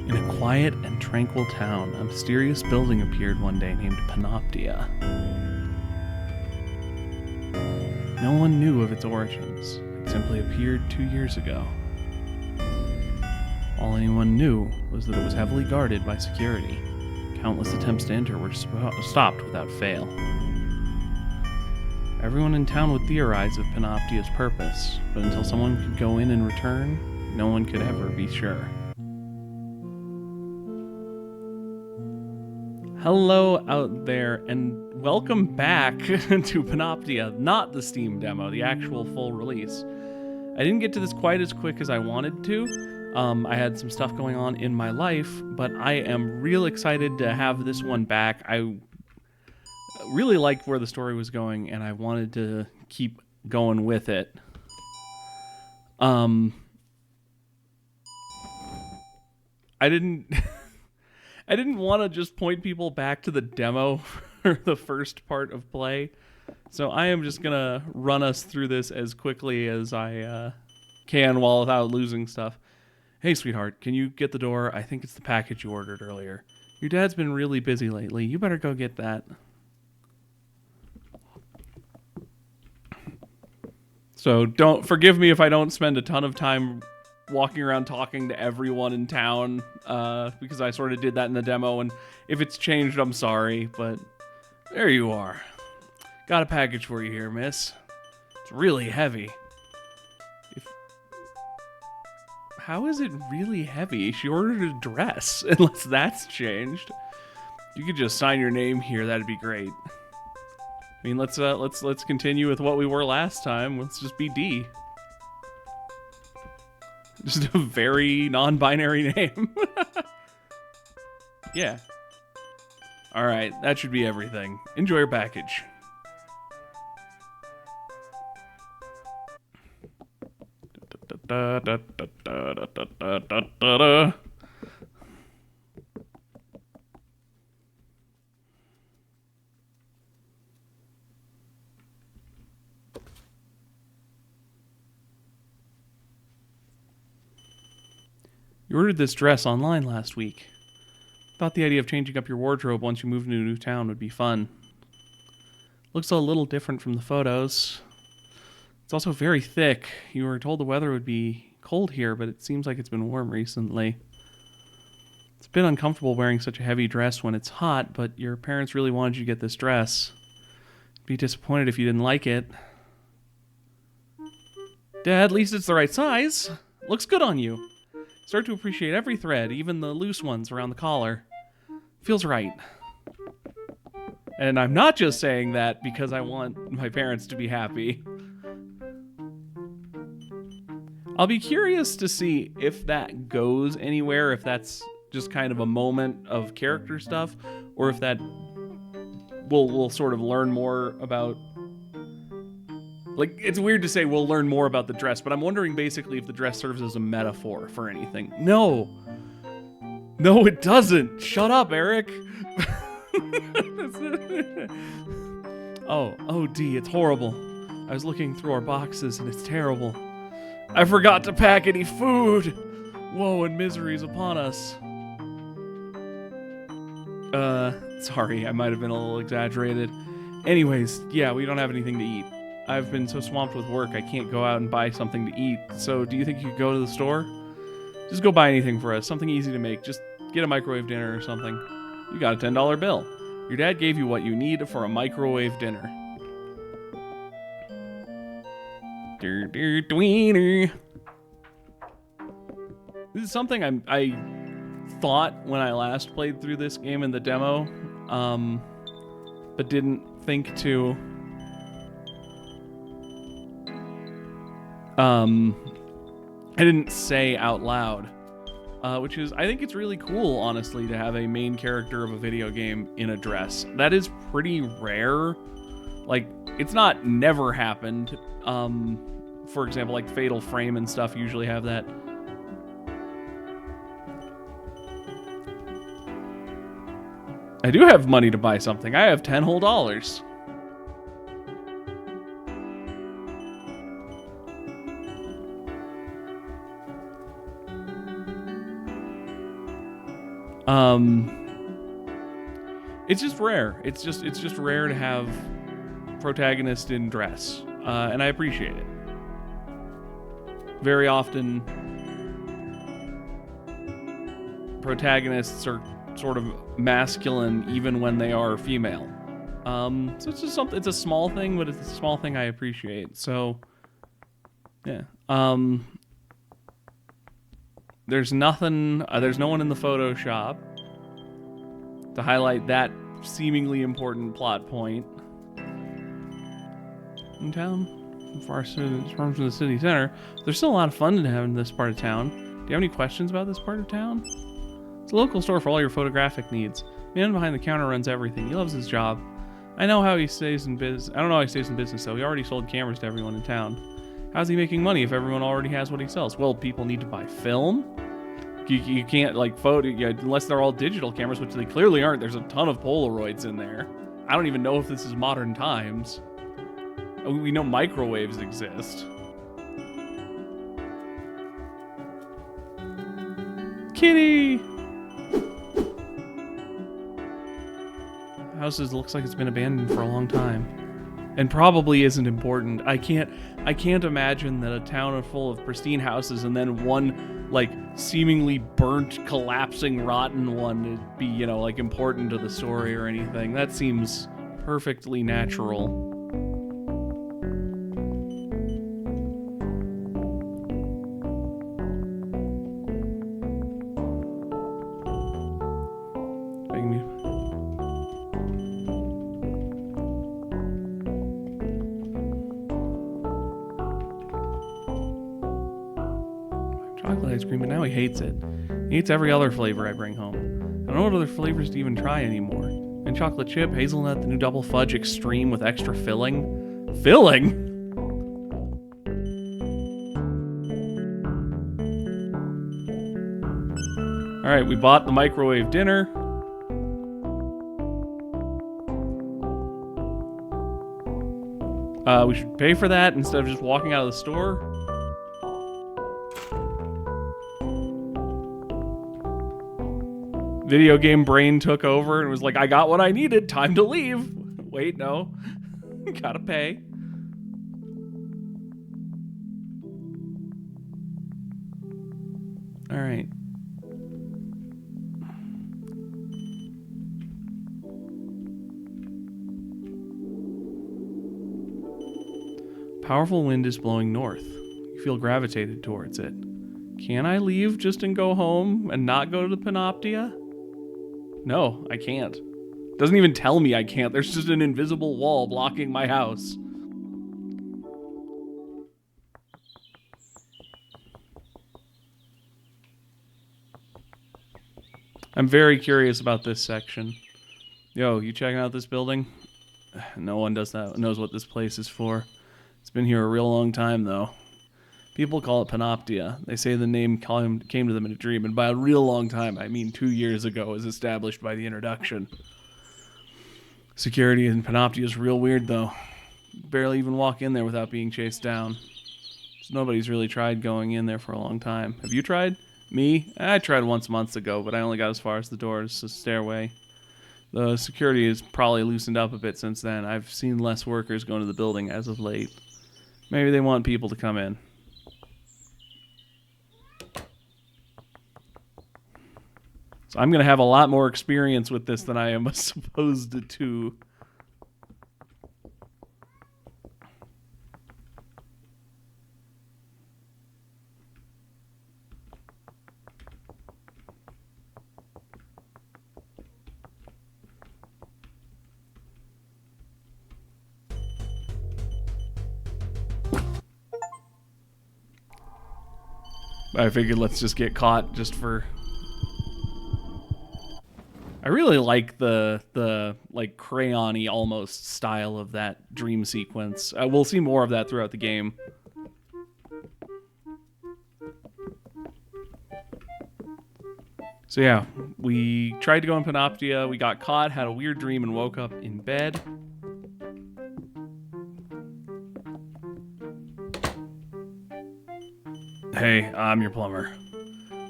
In a quiet and tranquil town, a mysterious building appeared one day named Panoptia. No one knew of its origins. It simply appeared 2 years ago. All anyone knew was that it was heavily guarded by security. Countless attempts to enter were stopped without fail. Everyone in town would theorize of Panoptia's purpose, but until someone could go in and return, no one could ever be sure. Hello out there, and welcome back to Panoptia, not the Steam demo, the actual full release. I didn't get to this quite as quick as I wanted to. I had some stuff going on in my life, but I am real excited to have this one back. I really liked where the story was going, and I wanted to keep going with it. I didn't want to just point people back to the demo for the first part of play, so I am just gonna run us through this as quickly as I can while without losing stuff. Hey, sweetheart, can you get the door? I think it's the package you ordered earlier. Your dad's been really busy lately. You better go get that. So forgive me if I don't spend a ton of time walking around talking to everyone in town, because I sort of did that in the demo, and if it's changed, I'm sorry, but there you are. Got a package for you here, miss. It's really heavy. How is it really heavy? She ordered a dress, unless that's changed. You could just sign your name here, that'd be great. I mean, let's continue with what we were last time. Let's just be D. Just a very non-binary name. Yeah. All right, that should be everything. Enjoy your package. You ordered this dress online last week. Thought the idea of changing up your wardrobe once you moved into a new town would be fun. Looks a little different from the photos. It's also very thick. You were told the weather would be cold here, but it seems like it's been warm recently. It's a bit uncomfortable wearing such a heavy dress when it's hot, but your parents really wanted you to get this dress. I'd be disappointed if you didn't like it. Dad, at least it's the right size. Looks good on you. Start to appreciate every thread, even the loose ones around the collar. Feels right. And I'm not just saying that because I want my parents to be happy. I'll be curious to see if that goes anywhere, if that's just kind of a moment of character stuff, or if that we'll sort of learn more about. Like, it's weird to say we'll learn more about the dress, but I'm wondering basically if the dress serves as a metaphor for anything. No, it doesn't. Shut up, Eric. Oh, D, it's horrible. I was looking through our boxes and it's terrible. I forgot to pack any food. Woe and misery is upon us. Sorry, I might have been a little exaggerated. Anyways, yeah, we don't have anything to eat. I've been so swamped with work, I can't go out and buy something to eat. So do you think you could go to the store? Just go buy anything for us, something easy to make. Just get a microwave dinner or something. You got a $10 bill. Your dad gave you what you need for a microwave dinner. This is something I thought when I last played through this game in the demo, but didn't think to. I didn't say out loud, which is, I think it's really cool, honestly, to have a main character of a video game in a dress. That is pretty rare. Like, it's not never happened. For example, like Fatal Frame and stuff usually have that. I do have money to buy something. I have $10 whole. It's just rare. It's just rare to have protagonist in dress, and I appreciate it. Very often, protagonists are sort of masculine even when they are female. So it's just something. It's a small thing, but it's a small thing I appreciate. So, yeah. There's nothing. There's no one in the Photoshop to highlight that seemingly important plot point. In town, far from the city center, there's still a lot of fun to have in this part of town. Do you have any questions about this part of town? It's a local store for all your photographic needs. The man behind the counter runs everything. He loves his job. I know how he stays in business. I don't know how he stays in business though. He already sold cameras to everyone in town. How's he making money if everyone already has what he sells? Well, people need to buy film. You can't like unless they're all digital cameras, which they clearly aren't. There's a ton of Polaroids in there. I don't even know if this is modern times. We know microwaves exist. Kitty! House looks like it's been abandoned for a long time. And probably isn't important. I can't imagine that a town full of pristine houses and then one, like, seemingly burnt, collapsing, rotten one would be, you know, like, important to the story or anything. That seems perfectly natural. Chocolate ice cream, but now he hates it. He hates every other flavor I bring home. I don't know what other flavors to even try anymore. And chocolate chip, hazelnut, the new double fudge extreme with extra filling. Filling? Alright, we bought the microwave dinner. We should pay for that instead of just walking out of the store. Video game brain took over and was like, I got what I needed, time to leave. Wait, no. Gotta pay. Alright. Powerful wind is blowing north. You feel gravitated towards it. Can I leave just and go home and not go to the Panoptia? No, I can't. Doesn't even tell me I can't. There's just an invisible wall blocking my house. I'm very curious about this section. Yo, you checking out this building? No one knows what this place is for. It's been here a real long time, though. People call it Panoptia. They say the name came to them in a dream, and by a real long time, I mean 2 years ago, as established by the introduction. Security in Panoptia is real weird, though. Barely even walk in there without being chased down. So nobody's really tried going in there for a long time. Have you tried? Me? I tried once months ago, but I only got as far as the doors, the stairway. The security has probably loosened up a bit since then. I've seen less workers go into the building as of late. Maybe they want people to come in. So I'm going to have a lot more experience with this than I am supposed to. I figured let's just get caught just for... I really like the like crayon-y almost style of that dream sequence. We'll see more of that throughout the game. So yeah, we tried to go in Panoptia, we got caught, had a weird dream, and woke up in bed. Hey, I'm your plumber.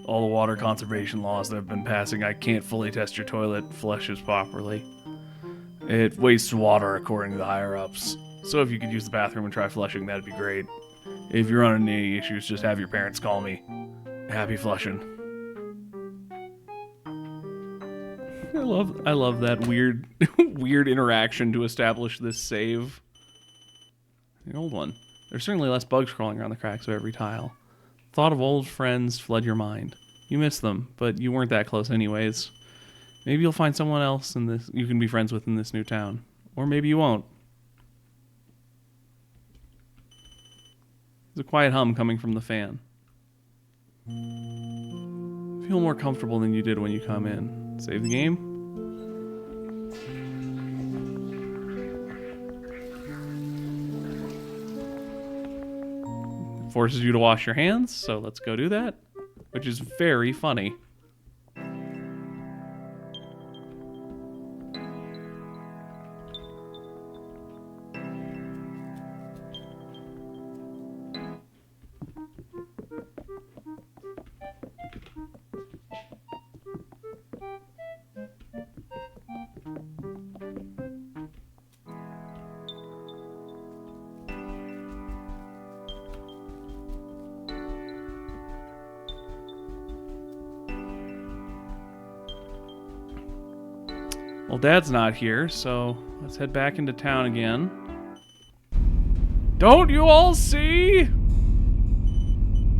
All the water conservation laws that have been passing, I can't fully test your toilet flushes properly. It wastes water according to the higher-ups. So if you could use the bathroom and try flushing, that'd be great. If you're running any issues, just have your parents call me. Happy flushing. I love that weird weird interaction to establish this save. The old one. There's certainly less bugs crawling around the cracks of every tile. Thought of old friends flood your mind. You miss them, but you weren't that close anyways. Maybe you'll find someone else in this you can be friends with in this new town. Or maybe you won't. There's a quiet hum coming from the fan. Feel more comfortable than you did when you come in. Save the game. Forces you to wash your hands, so let's go do that. Which is very funny. Well, Dad's not here, so let's head back into town again. Don't you all see?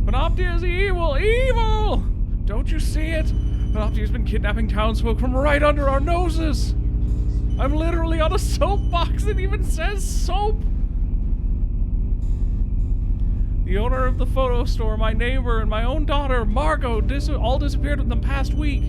Panoptia is evil! Evil! Don't you see it? Panoptia's been kidnapping townsfolk from right under our noses! I'm literally on a soapbox that even says soap! The owner of the photo store, my neighbor, and my own daughter, Margot, all disappeared within the past week.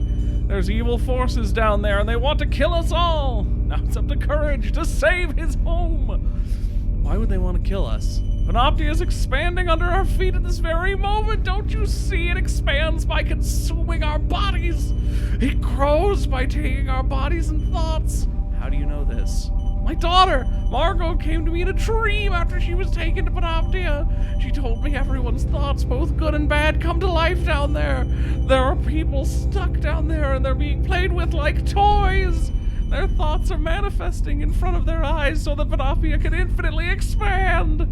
There's evil forces down there, and they want to kill us all! Now it's up to Courage to save his home! Why would they want to kill us? Panoptia is expanding under our feet at this very moment! Don't you see it expands by consuming our bodies? It grows by taking our bodies and thoughts! How do you know this? My daughter, Margot, came to me in a dream after she was taken to Panoptia. She told me everyone's thoughts, both good and bad, come to life down there. There are people stuck down there and they're being played with like toys. Their thoughts are manifesting in front of their eyes so that Panoptia can infinitely expand.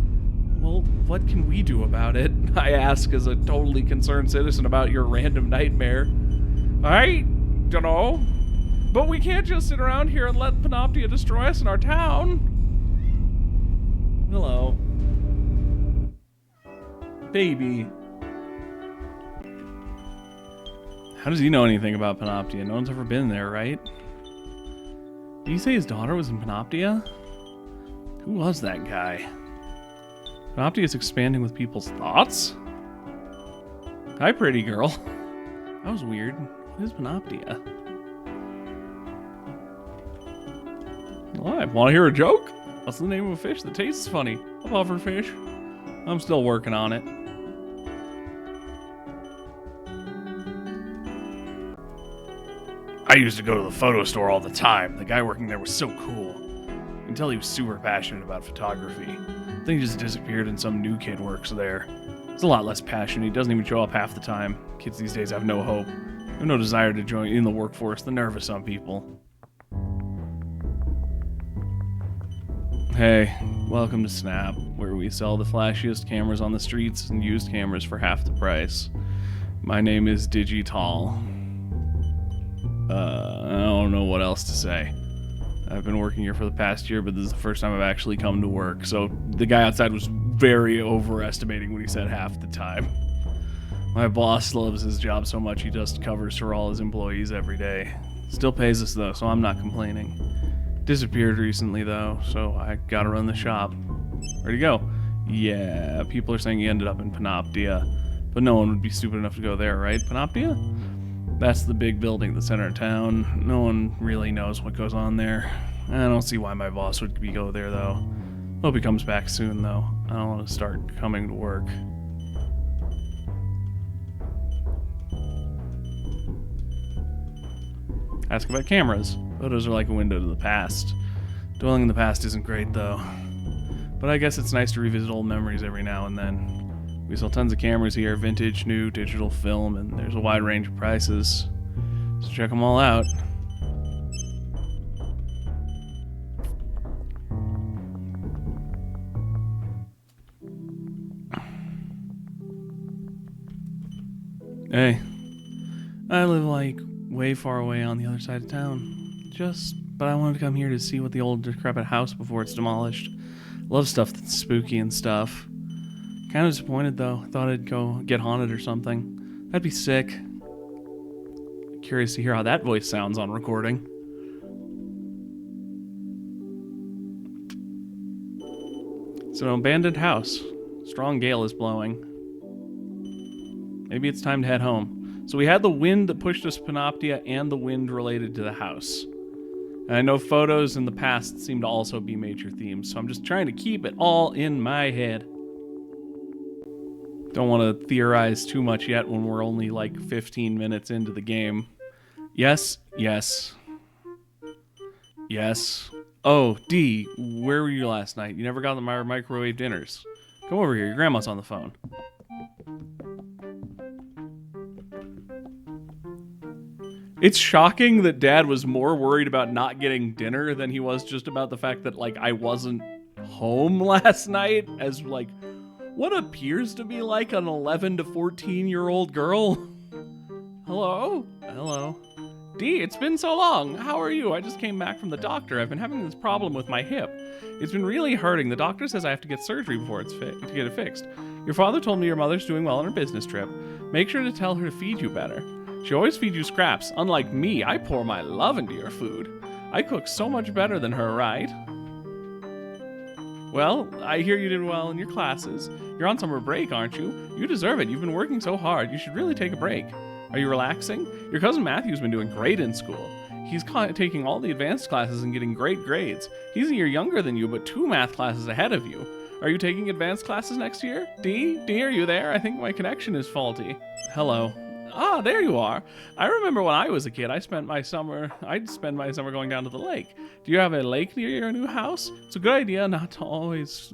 Well, what can we do about it? I ask as a totally concerned citizen about your random nightmare. I dunno. But we can't just sit around here and let Panoptia destroy us in our town. Hello. Baby. How does he know anything about Panoptia? No one's ever been there, right? Did you say his daughter was in Panoptia? Who was that guy? Panoptia is expanding with people's thoughts? Hi, pretty girl. That was weird. What is Panoptia? What? Want to hear a joke? What's the name of a fish that tastes funny? A puffer fish. I'm still working on it. I used to go to the photo store all the time. The guy working there was so cool. You can tell he was super passionate about photography. I think he just disappeared and some new kid works there. He's a lot less passionate. He doesn't even show up half the time. Kids these days have no hope. They have no desire to join in the workforce. They're nervous on people. Hey, welcome to Snap, where we sell the flashiest cameras on the streets and used cameras for half the price. My name is Digital. I don't know what else to say. I've been working here for the past year, but this is the first time I've actually come to work, so the guy outside was very overestimating when he said half the time. My boss loves his job so much he just covers for all his employees every day. Still pays us though, so I'm not complaining. Disappeared recently though, so I gotta run the shop. Where'd he go? Yeah, people are saying he ended up in Panoptia, but no one would be stupid enough to go there, right? Panoptia? That's the big building at the center of town. No one really knows what goes on there. I don't see why my boss would go there though. Hope he comes back soon though. I don't want to start coming to work. Ask about cameras. Photos are like a window to the past. Dwelling in the past isn't great though. But I guess it's nice to revisit old memories every now and then. We sell tons of cameras here, vintage, new, digital, film, and there's a wide range of prices. So check them all out. Hey, I live like way far away on the other side of town. But I wanted to come here to see what the old decrepit house before it's demolished. Love stuff that's spooky and stuff. Kind of disappointed though. Thought I'd go get haunted or something. That'd be sick. Curious to hear how that voice sounds on recording. It's an abandoned house. Strong gale is blowing. Maybe it's time to head home. So we had the wind that pushed us Panoptia and the wind related to the house. And I know photos in the past seem to also be major themes, so I'm just trying to keep it all in my head. Don't want to theorize too much yet when we're only like 15 minutes into the game. Yes, yes. Yes. Oh, D, where were you last night? You never got my microwave dinners. Come over here, your grandma's on the phone. It's shocking that Dad was more worried about not getting dinner than he was just about the fact that, like, I wasn't home last night as, like, what appears to be like an 11 to 14-year-old girl. Hello? Hello. D, it's been so long. How are you? I just came back from the doctor. I've been having this problem with my hip. It's been really hurting. The doctor says I have to get surgery before to get it fixed. Your father told me your mother's doing well on her business trip. Make sure to tell her to feed you better. She always feeds you scraps. Unlike me, I pour my love into your food. I cook so much better than her, right? Well, I hear you did well in your classes. You're on summer break, aren't you? You deserve it. You've been working so hard. You should really take a break. Are you relaxing? Your cousin Matthew's been doing great in school. He's taking all the advanced classes and getting great grades. He's a year younger than you, but 2 math classes ahead of you. Are you taking advanced classes next year? D, are you there? I think my connection is faulty. Hello. Ah, there you are. I remember when I was a kid, I'd spend my summer going down to the lake. Do you have a lake near your new house? It's a good idea not to always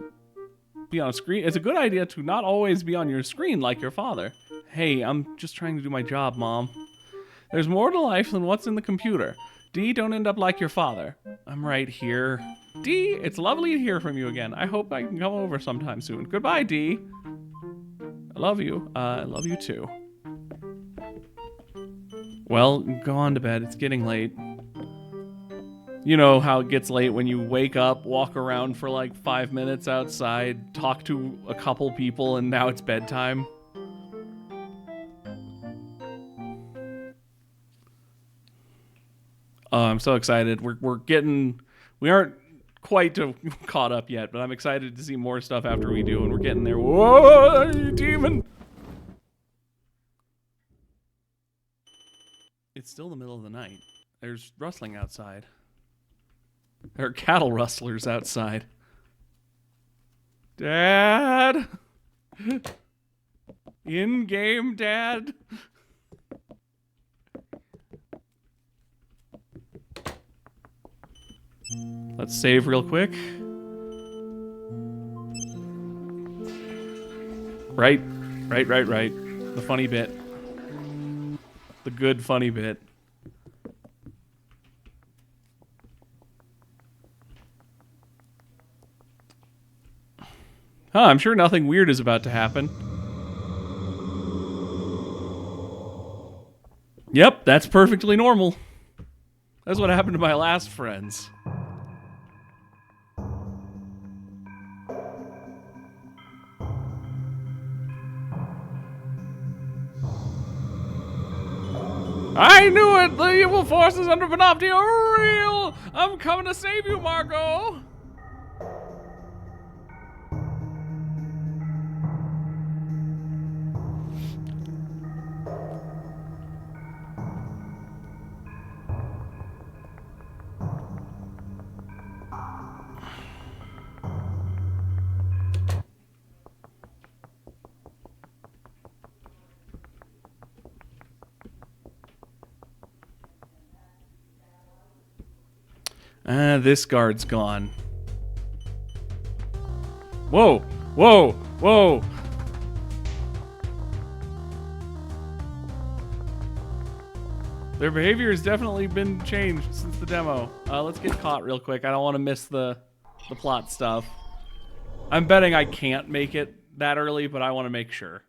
be on a screen. It's a good idea to not always be on your screen like your father. Hey, I'm just trying to do my job, Mom. There's more to life than what's in the computer. D, don't end up like your father. I'm right here. D, it's lovely to hear from you again. I hope I can come over sometime soon. Goodbye, D. I love you. I love you too. Well, go on to bed. It's getting late. You know how it gets late when you wake up, walk around for like 5 minutes outside, talk to a couple people, and now it's bedtime. Oh, I'm so excited. We aren't quite caught up yet, but I'm excited to see more stuff after we do, and we're getting there. Whoa, you demon! It's still the middle of the night. There's rustling outside. There are cattle rustlers outside. Dad? In-game, Dad? Let's save real quick. Right. The funny bit. The good funny bit. I'm sure nothing weird is about to happen. Yep, that's perfectly normal. That's what happened to my last friends. I knew it! The evil forces under Panoptia are real! I'm coming to save you, Margot! This guard's gone. Whoa! Their behavior has definitely been changed since the demo. Let's get caught real quick. I don't want to miss the plot stuff. I'm betting I can't make it that early, but I want to make sure.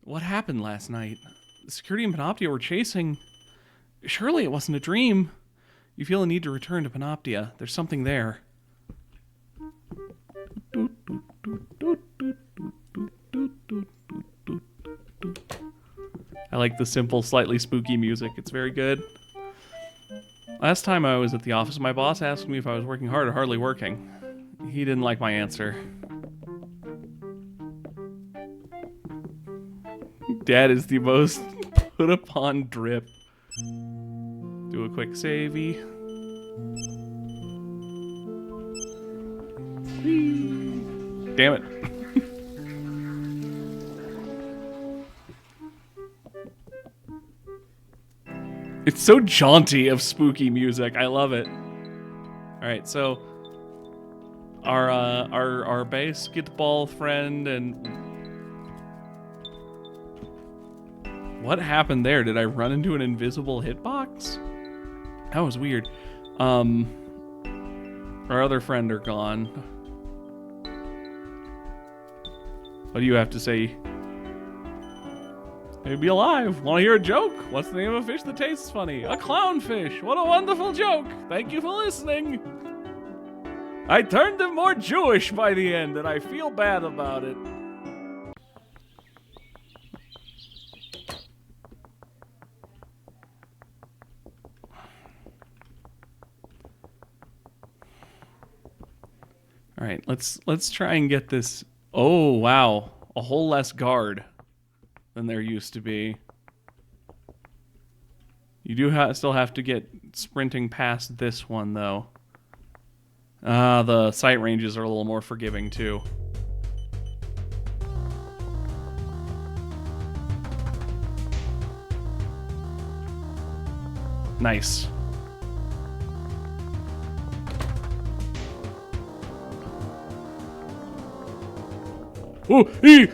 What happened last night? The security and Panoptia were chasing... Surely it wasn't a dream. You feel a need to return to Panoptia. There's something there. I like the simple, slightly spooky music. It's very good. Last time I was at the office, my boss asked me if I was working hard or hardly working. He didn't like my answer. Dad is the most put upon drip. Do a quick savey. Damn it. It's so jaunty of spooky music. I love it. All right, so our basketball friend and what happened there? Did I run into an invisible hitbox? That was weird. Our other friend are gone. What do you have to say? Hey, be alive. Want to hear a joke? What's the name of a fish that tastes funny? A clownfish. What a wonderful joke. Thank you for listening. I turned him more Jewish by the end, and I feel bad about it. All right, let's try and get this. Oh, wow. A whole less guard than there used to be. You do still have to get sprinting past this one, though. The sight ranges are a little more forgiving, too. Nice. Oh, ee!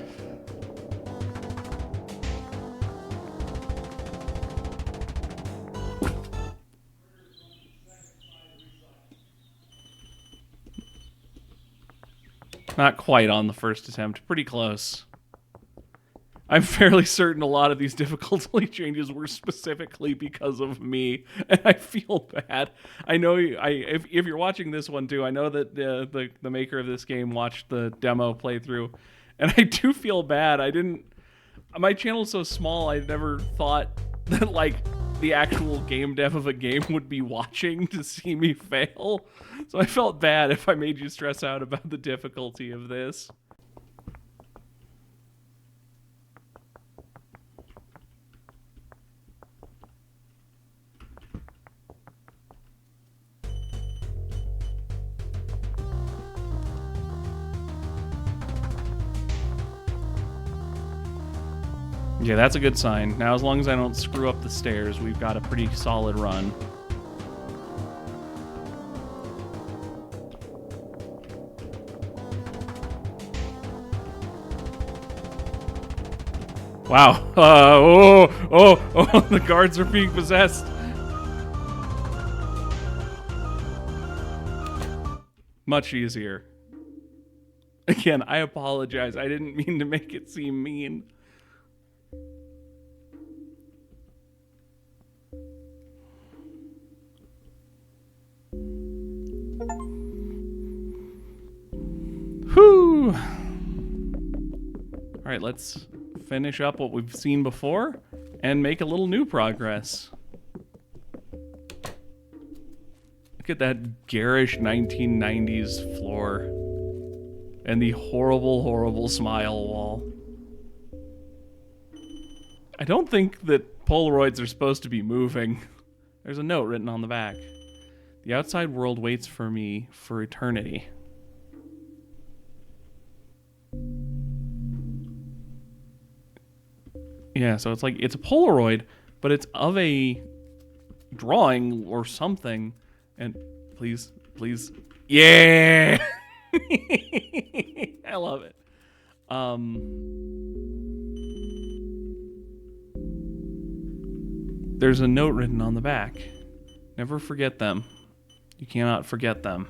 Not quite on the first attempt. Pretty close. I'm fairly certain a lot of these difficulty changes were specifically because of me, and I feel bad. I know if you're watching this one too, I know that the maker of this game watched the demo playthrough, and I do feel bad. My channel's so small, I never thought that like the actual game dev of a game would be watching to see me fail. So I felt bad if I made you stress out about the difficulty of this. Yeah, that's a good sign. Now, as long as I don't screw up the stairs, we've got a pretty solid run. Wow. Oh, the guards are being possessed. Much easier. Again, I apologize. I didn't mean to make it seem mean. Whew. All right, let's finish up what we've seen before and make a little new progress. Look at that garish 1990s floor and the horrible, horrible smile wall. I don't think that Polaroids are supposed to be moving. There's a note written on the back. The outside world waits for me for eternity. Yeah, so it's like, it's a Polaroid, but it's of a drawing or something. And please, please. Yeah! I love it. There's a note written on the back. Never forget them. You cannot forget them.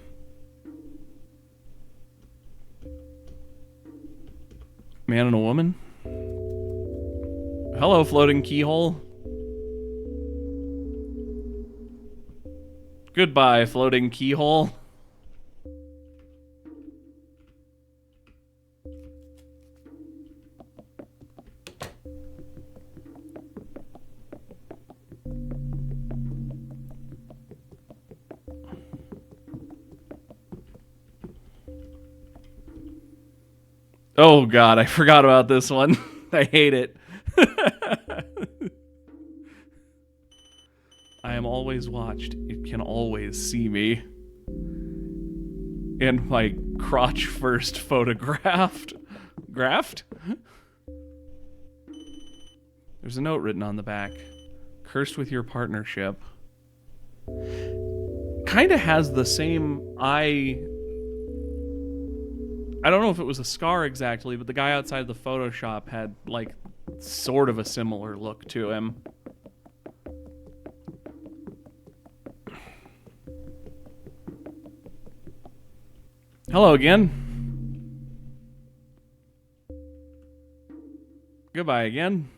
Man and a woman? Hello, floating keyhole. Goodbye, floating keyhole. Oh god, I forgot about this one. I hate it. I am always watched. It can always see me. And my crotch first photographed. Graphed? There's a note written on the back. Cursed with your partnership. Kinda has the same I don't know if it was a scar exactly, but the guy outside the Photoshop had, like, sort of a similar look to him. Hello again. Goodbye again.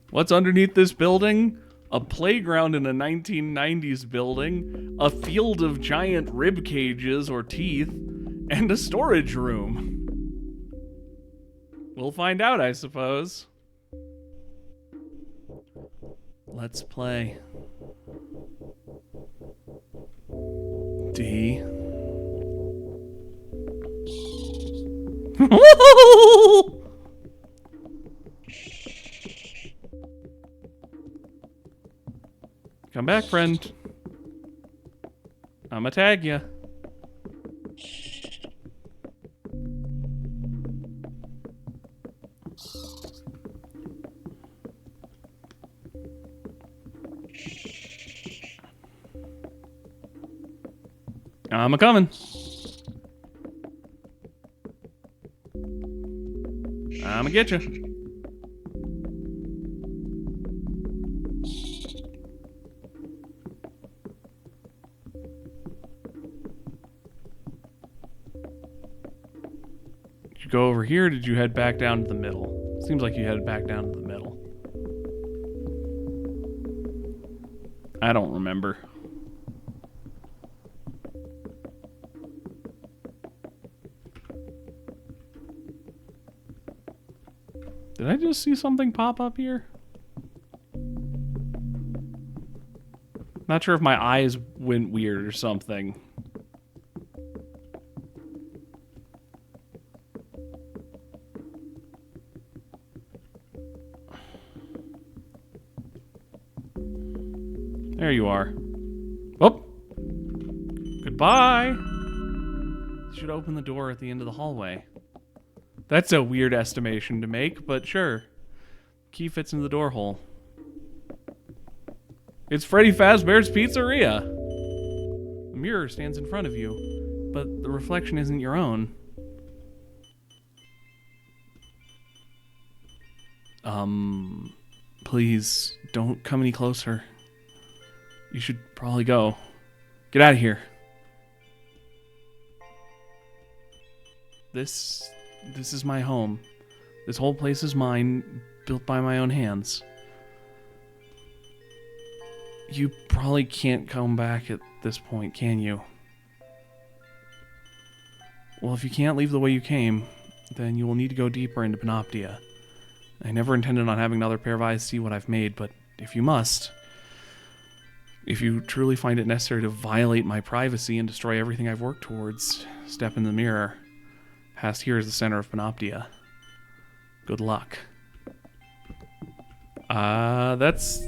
What's underneath this building? A playground in a 1990s building, a field of giant rib cages or teeth, and a storage room. We'll find out, I suppose. Let's play. D. Come back, friend. I'ma tag ya. I'm a-coming. I'ma get you. Did you go over here, or did you head back down to the middle? Seems like you headed back down to the middle. I don't remember. Did I just see something pop up here? Not sure if my eyes went weird or something. There you are. Oh! Goodbye! Should open the door at the end of the hallway. That's a weird estimation to make, but sure. Key fits into the door hole. It's Freddy Fazbear's Pizzeria! The mirror stands in front of you, but the reflection isn't your own. Please, don't come any closer. You should probably go. Get out of here. This is my home. This whole place is mine, built by my own hands. You probably can't come back at this point, can you? Well, if you can't leave the way you came, then you will need to go deeper into Panoptia. I never intended on having another pair of eyes see what I've made, but if you must, if you truly find it necessary to violate my privacy and destroy everything I've worked towards, step in the mirror. Past here is the center of Panoptia. Good luck. That's...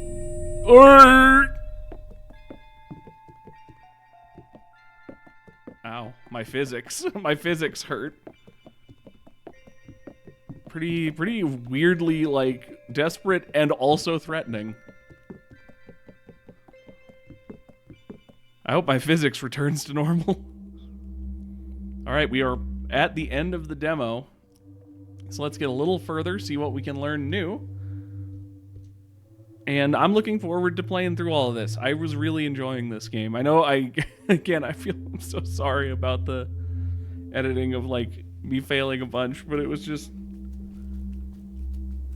Ow, my physics. My physics hurt. Pretty weirdly, like, desperate and also threatening. I hope my physics returns to normal. Alright, we are at the end of the demo. So let's get a little further, see what we can learn new. And I'm looking forward to playing through all of this. I was really enjoying this game. I know I feel I'm so sorry about the editing of like me failing a bunch, but it was just,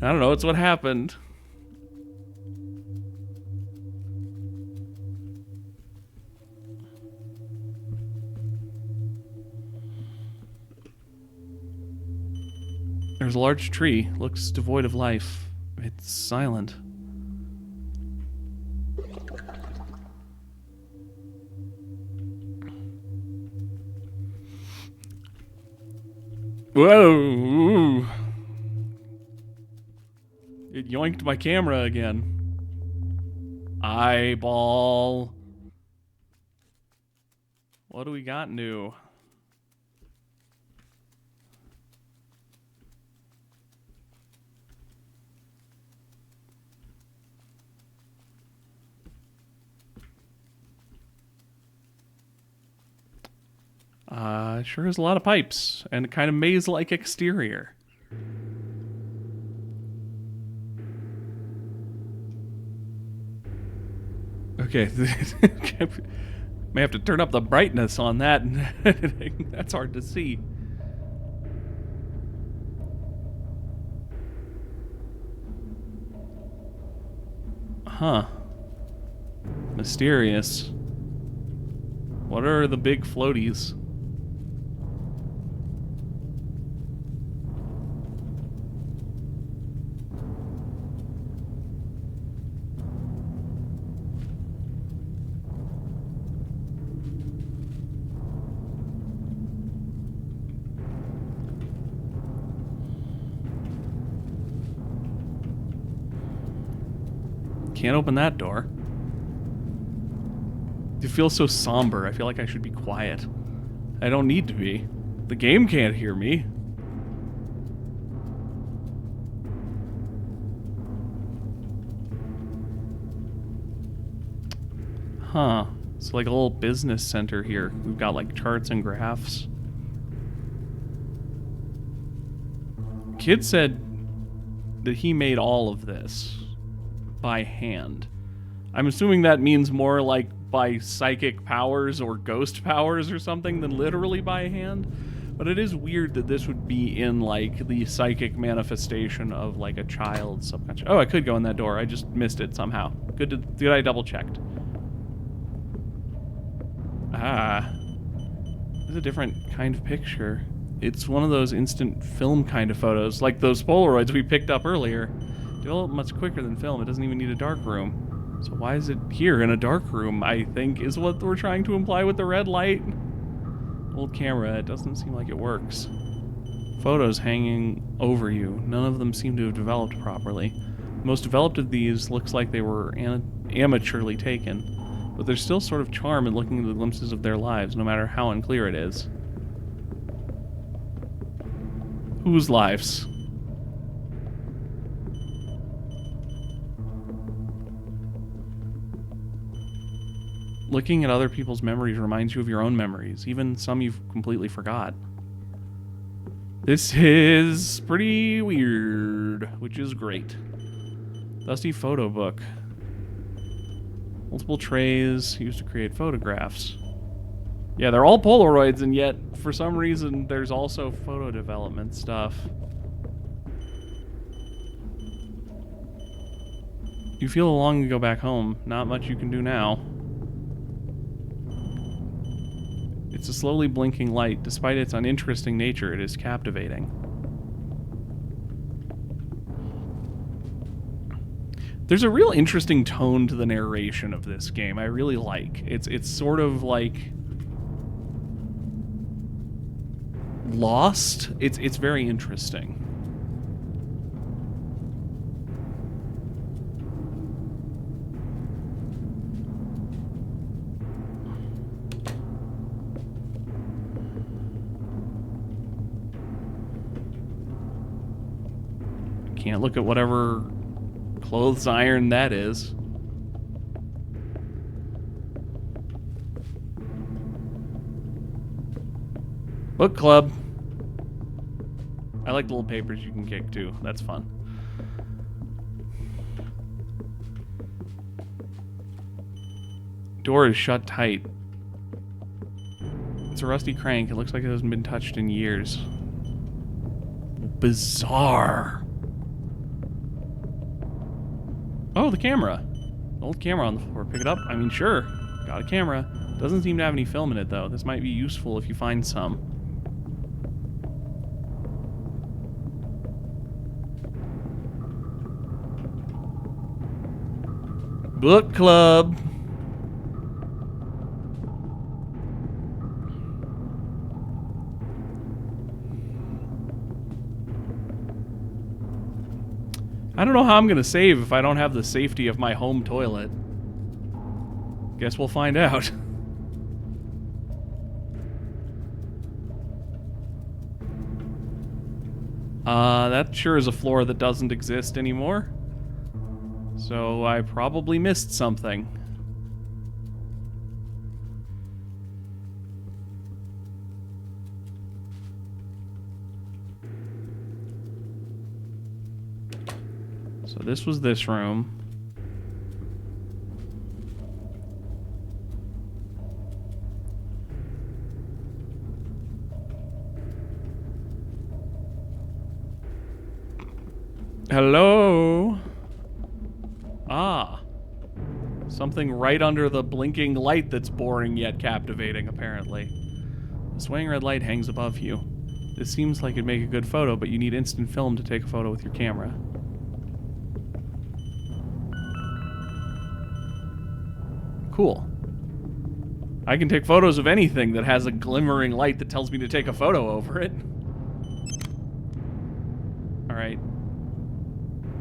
I don't know, it's what happened. There's a large tree, looks devoid of life. It's silent. Whoa! It yoinked my camera again. Eyeball. What do we got new? It sure has a lot of pipes and a kind of maze-like exterior. Okay, may have to turn up the brightness on that. That's hard to see. Huh. Mysterious. What are the big floaties? Can't open that door. It feels so somber. I feel like I should be quiet. I don't need to be. The game can't hear me. Huh. It's like a little business center here. We've got like charts and graphs. Kid said that he made all of this by hand. I'm assuming that means more like by psychic powers or ghost powers or something than literally by hand. But it is weird that this would be in like the psychic manifestation of like a child's subconscious. Oh, I could go in that door. I just missed it somehow. Good I double checked. Ah. It's a different kind of picture. It's one of those instant film kind of photos, like those Polaroids we picked up earlier. Develop much quicker than film. It doesn't even need a dark room. So why is it here in a dark room, I think, is what we're trying to imply with the red light. Old camera, it doesn't seem like it works. Photos hanging over you. None of them seem to have developed properly. The most developed of these looks like they were amateurly taken, but there's still sort of charm in looking at the glimpses of their lives, no matter how unclear it is. Whose lives? Looking at other people's memories reminds you of your own memories, even some you've completely forgot. This is pretty weird, which is great. Dusty photo book. Multiple trays used to create photographs. Yeah, they're all Polaroids, and yet, for some reason, there's also photo development stuff. You feel longing to go back home. Not much you can do now. It's a slowly blinking light. Despite its uninteresting nature, it is captivating. There's a real interesting tone to the narration of this game I really like. It's sort of like Lost. It's very interesting. Can't look at whatever clothes iron that is. Book club. I like the little papers you can kick too. That's fun. Door is shut tight. It's a rusty crank. It looks like it hasn't been touched in years. Bizarre. Oh, the camera. The old camera on the floor. Pick it up. I mean, sure. Got a camera. Doesn't seem to have any film in it, though. This might be useful if you find some. Book club. I don't know how I'm gonna save if I don't have the safety of my home toilet. Guess we'll find out. That sure is a floor that doesn't exist anymore. So I probably missed something. So this was this room. Hello? Ah. Something right under the blinking light that's boring yet captivating, apparently. The swaying red light hangs above you. This seems like it'd make a good photo, but you need instant film to take a photo with your camera. Cool. I can take photos of anything that has a glimmering light that tells me to take a photo over it. Alright.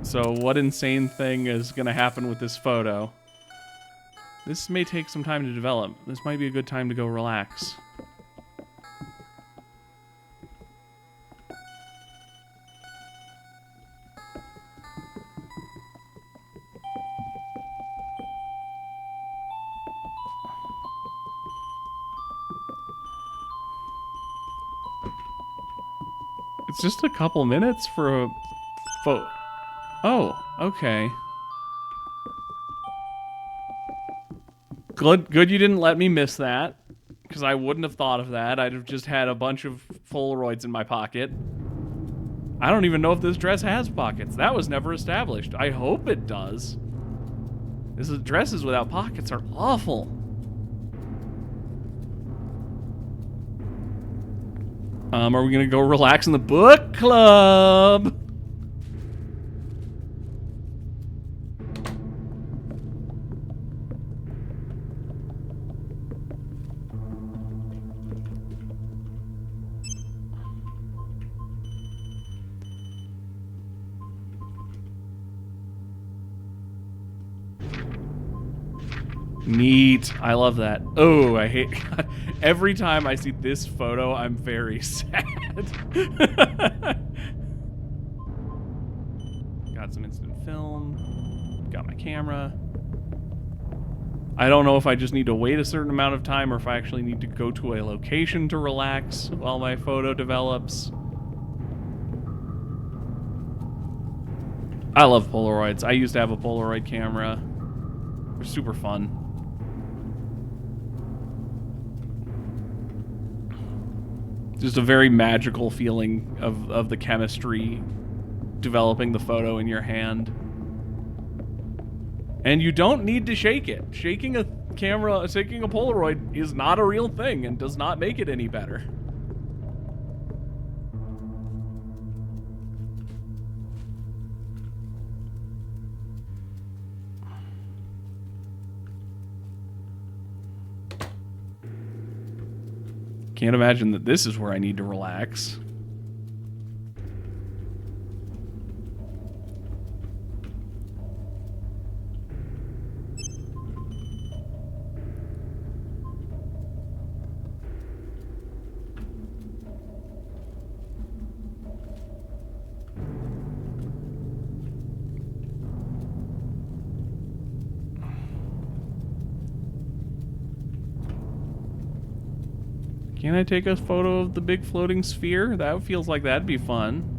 So what insane thing is going to happen with this photo? This may take some time to develop. This might be a good time to go relax. It's just a couple minutes for a photo. Oh, okay. Good you didn't let me miss that, because I wouldn't have thought of that. I'd have just had a bunch of Polaroids in my pocket. I don't even know if this dress has pockets. That was never established. I hope it does. Dresses without pockets are awful. Are we gonna go relax in the book club? Neat. I love that. Oh, I hate... Every time I see this photo, I'm very sad. Got some instant film. Got my camera. I don't know if I just need to wait a certain amount of time or if I actually need to go to a location to relax while my photo develops. I love Polaroids. I used to have a Polaroid camera. They're super fun. Just a very magical feeling of the chemistry developing the photo in your hand. And you don't need to shake it. Shaking a camera, shaking a Polaroid is not a real thing and does not make it any better. Can't imagine that this is where I need to relax. Can I take a photo of the big floating sphere? That feels like that'd be fun.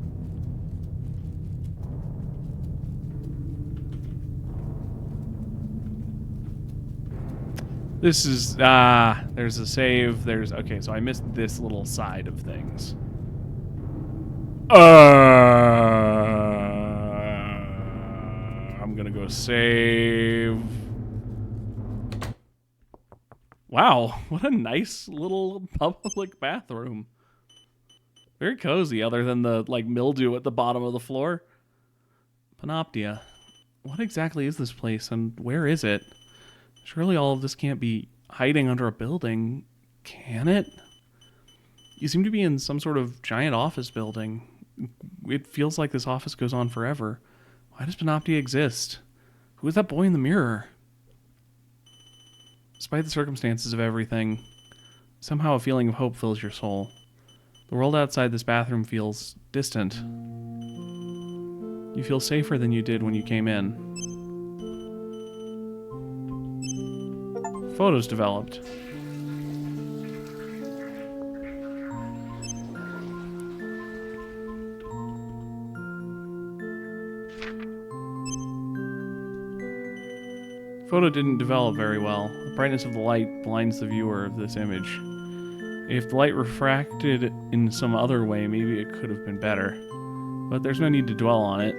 This is, there's a save, okay, so I missed this little side of things. I'm gonna go save. Wow, what a nice little public bathroom. Very cozy, other than the, like, mildew at the bottom of the floor. Panoptia. What exactly is this place, and where is it? Surely all of this can't be hiding under a building, can it? You seem to be in some sort of giant office building. It feels like this office goes on forever. Why does Panoptia exist? Who is that boy in the mirror? Despite the circumstances of everything, somehow a feeling of hope fills your soul. The world outside this bathroom feels distant. You feel safer than you did when you came in. Photos developed. Photo didn't develop very well. The brightness of the light blinds the viewer of this image. If the light refracted in some other way, maybe it could have been better. But there's no need to dwell on it.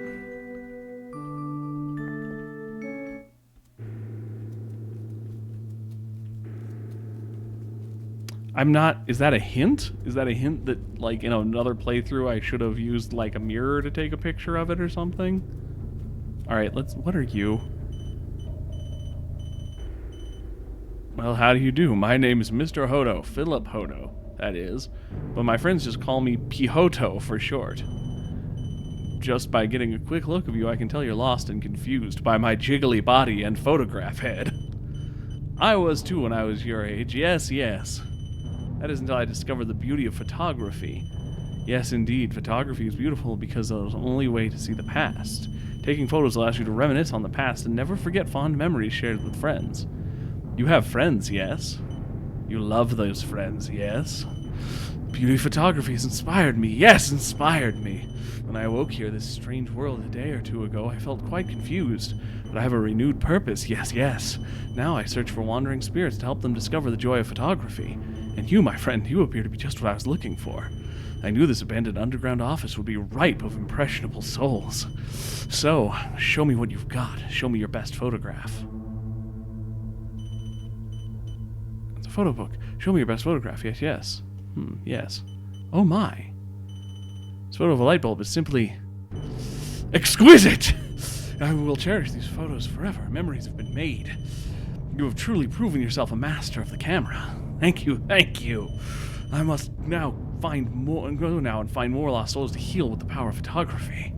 I'm not... Is that a hint? Is that a hint that, like, in another playthrough I should have used, like, a mirror to take a picture of it or something? Alright, let's... What are you? Well, how do you do? My name is Mr. Hodo, Philip Hodo, that is. But my friends just call me Pihoto for short. Just by getting a quick look of you, I can tell you're lost and confused by my jiggly body and photograph head. I was too when I was your age, yes, yes. That is until I discovered the beauty of photography. Yes, indeed, photography is beautiful because it is the only way to see the past. Taking photos allows you to reminisce on the past and never forget fond memories shared with friends. You have friends, yes? You love those friends, yes? Beauty of photography has inspired me, yes, inspired me. When I awoke here, this strange world, a day or two ago, I felt quite confused. But I have a renewed purpose, yes, yes. Now I search for wandering spirits to help them discover the joy of photography. And you, my friend, you appear to be just what I was looking for. I knew this abandoned underground office would be ripe of impressionable souls. So, show me what you've got. Show me your best photograph. It's a photo book. Show me your best photograph. Yes, yes. Yes. Oh my. This photo of a light bulb is simply exquisite! I will cherish these photos forever. Memories have been made. You have truly proven yourself a master of the camera. Thank you, thank you. I must now go now and find more lost souls to heal with the power of photography.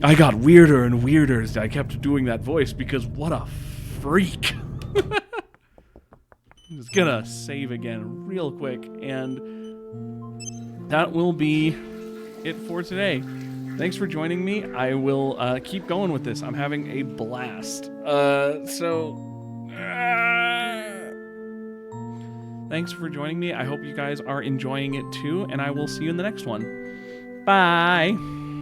I got weirder and weirder as I kept doing that voice because what a freak. I'm just gonna save again real quick, and that will be it for today. Thanks for joining me. I will keep going with this. I'm having a blast. Thanks for joining me. I hope you guys are enjoying it too, and I will see you in the next one. Bye!